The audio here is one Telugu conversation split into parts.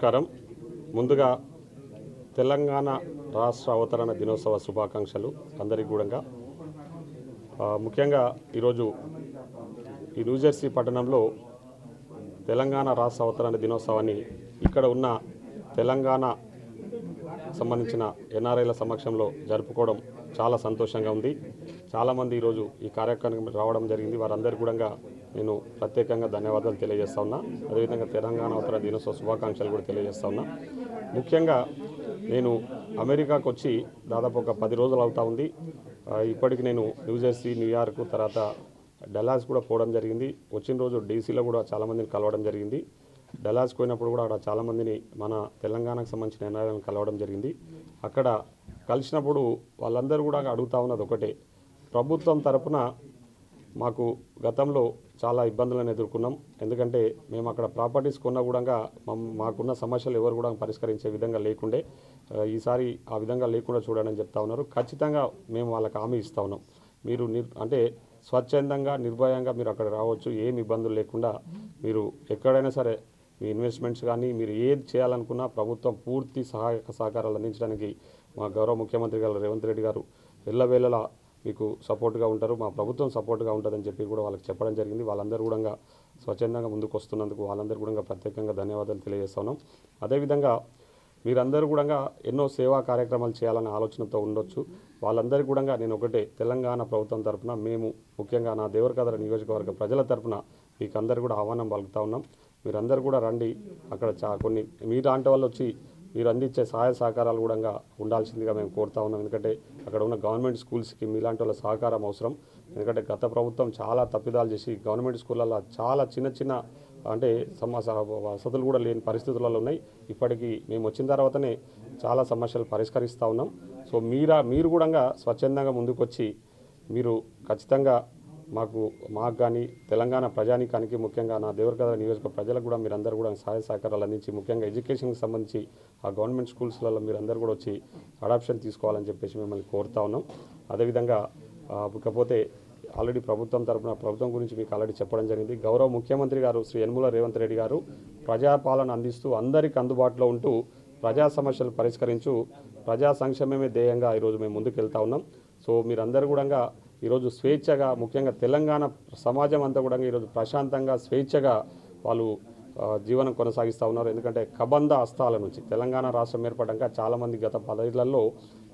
నమస్కారం. ముందుగా తెలంగాణ రాష్ట్ర అవతరణ దినోత్సవ శుభాకాంక్షలు అందరికీ కూడా. ముఖ్యంగా ఈరోజు ఈ న్యూజెర్సీ పట్టణంలో తెలంగాణ రాష్ట్ర అవతరణ దినోత్సవాన్ని ఇక్కడ ఉన్న తెలంగాణ సంబంధించిన ఎన్ఆర్ఐల సమక్షంలో జరుపుకోవడం చాలా సంతోషంగా ఉంది. చాలామంది ఈరోజు ఈ కార్యక్రమానికి రావడం జరిగింది. వారందరికీ కూడా నేను ప్రత్యేకంగా ధన్యవాదాలు తెలియజేస్తా ఉన్నా. అదేవిధంగా తెలంగాణ అవతరణ దినోత్సవ శుభాకాంక్షలు కూడా తెలియజేస్తా ఉన్నా. ముఖ్యంగా నేను అమెరికాకు వచ్చి దాదాపు ఒక 10 రోజులు అవుతా ఉంది. ఇప్పటికి నేను న్యూజెర్సీ, న్యూయార్క్, తర్వాత డల్లాస్ కూడా పోవడం జరిగింది. వచ్చిన రోజు డీసీలో కూడా చాలామందిని కలవడం జరిగింది. డల్లాస్కి పోయినప్పుడు కూడా అక్కడ చాలామందిని మన తెలంగాణకు సంబంధించిన ఎన్ఆర్ఐలను కలవడం జరిగింది. అక్కడ కలిసినప్పుడు వాళ్ళందరూ కూడా అడుగుతా ఉన్నది ఒకటే, ప్రభుత్వం తరపున మాకు గతంలో చాలా ఇబ్బందులను ఎదుర్కొన్నాం. ఎందుకంటే మేము అక్కడ ప్రాపర్టీస్ కొన్నా కూడా మాకున్న సమస్యలు ఎవరు కూడా పరిష్కరించే విధంగా లేకుండే, ఈసారి ఆ విధంగా లేకుండా చూడండి అని చెప్తా ఉన్నారు. ఖచ్చితంగా మేము వాళ్ళకి హామీ ఇస్తా ఉన్నాం. మీరు అంటే స్వచ్ఛందంగా నిర్భయంగా మీరు అక్కడ రావచ్చు, ఏమి ఇబ్బందులు లేకుండా. మీరు ఎక్కడైనా సరే మీ ఇన్వెస్ట్మెంట్స్ కానీ మీరు ఏది చేయాలనుకున్నా ప్రభుత్వం పూర్తి సహాయక సహకారాలు అందించడానికి మా గౌరవ ముఖ్యమంత్రి గారు రేవంత్ రెడ్డి గారు ఎల్లవేళలా మీకు సపోర్ట్గా ఉంటారు, మా ప్రభుత్వం సపోర్ట్గా ఉంటుందని చెప్పి కూడా వాళ్ళకి చెప్పడం జరిగింది. వాళ్ళందరూ కూడా స్వచ్ఛందంగా ముందుకు వస్తున్నందుకు వాళ్ళందరూ కూడా ప్రత్యేకంగా ధన్యవాదాలు తెలియజేస్తున్నాం. అదేవిధంగా మీరందరూ కూడా ఎన్నో సేవా కార్యక్రమాలు చేయాలనే ఆలోచనతో ఉండొచ్చు. వాళ్ళందరికీ కూడా నేను ఒకటే, తెలంగాణ ప్రభుత్వం తరఫున మేము ముఖ్యంగా నా దేవరకద్ర నియోజకవర్గ ప్రజల తరఫున మీకు అందరూ కూడా ఆహ్వానం పలుకుతా ఉన్నాం. మీరందరూ కూడా రండి. అక్కడ కొన్ని మీలాంటి వాళ్ళు వచ్చి మీరు అందించే సహాయ సహకారాలు కూడా ఉండాల్సిందిగా మేము కోరుతా ఉన్నాం. ఎందుకంటే అక్కడ ఉన్న గవర్నమెంట్ స్కూల్స్కి మీలాంటి వాళ్ళ సహకారం అవసరం. ఎందుకంటే గత ప్రభుత్వం చాలా తప్పిదాలు చేసి గవర్నమెంట్ స్కూళ్ళల్లో చాలా చిన్న అంటే వసతులు కూడా లేని పరిస్థితులలో ఉన్నాయి. ఇప్పటికీ మేము వచ్చిన తర్వాతనే చాలా సమస్యలు పరిష్కరిస్తూ ఉన్నాం. సో మీరు కూడా స్వచ్ఛందంగా ముందుకొచ్చి మీరు ఖచ్చితంగా మాకు కానీ తెలంగాణ ప్రజానీకానికి ముఖ్యంగా నా దేవరకద్ర నియోజక ప్రజలకు కూడా మీరందరూ కూడా సహాయ సహకారాలు అందించి ముఖ్యంగా ఎడ్యుకేషన్కి సంబంధించి ఆ గవర్నమెంట్ స్కూల్స్లలో మీరందరూ కూడా వచ్చి అడాప్షన్ తీసుకోవాలని చెప్పేసి మిమ్మల్ని కోరుతా ఉన్నాం. అదేవిధంగా ఇకపోతే ఆల్రెడీ ప్రభుత్వం తరఫున ప్రభుత్వం గురించి మీకు ఆల్రెడీ చెప్పడం జరిగింది. గౌరవ ముఖ్యమంత్రి గారు శ్రీ యనమల రేవంత్ రెడ్డి గారు ప్రజాపాలన అందిస్తూ అందరికీ అందుబాటులో ఉంటూ ప్రజా సమస్యలు పరిష్కరించు ప్రజా సంక్షేమమే ధ్యేయంగా ఈరోజు మేము ముందుకు వెళ్తా ఉన్నాం. సో మీరందరూ కూడా ఈరోజు స్వేచ్ఛగా ముఖ్యంగా తెలంగాణ సమాజం అంతా కూడా ఈరోజు ప్రశాంతంగా స్వేచ్ఛగా వాళ్ళు జీవనం కొనసాగిస్తూ ఉన్నారు. ఎందుకంటే కబంధ హస్తాల నుంచి తెలంగాణ రాష్ట్రం ఏర్పడ్డాక చాలామంది గత 10 ఏళ్లలో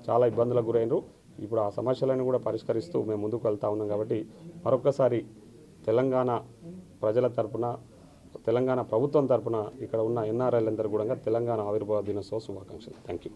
చాలా ఇబ్బందులకు గురైనరు. ఇప్పుడు ఆ సమస్యలను కూడా పరిష్కరిస్తూ మేము ముందుకు వెళ్తా ఉన్నాం. కాబట్టి మరొకసారి తెలంగాణ ప్రజల తరపున తెలంగాణ ప్రభుత్వం తరపున ఇక్కడ ఉన్న ఎన్ఆర్ఐలందరూ కూడా తెలంగాణ ఆవిర్భావ దినోత్సవ శుభాకాంక్షలు. Thank you.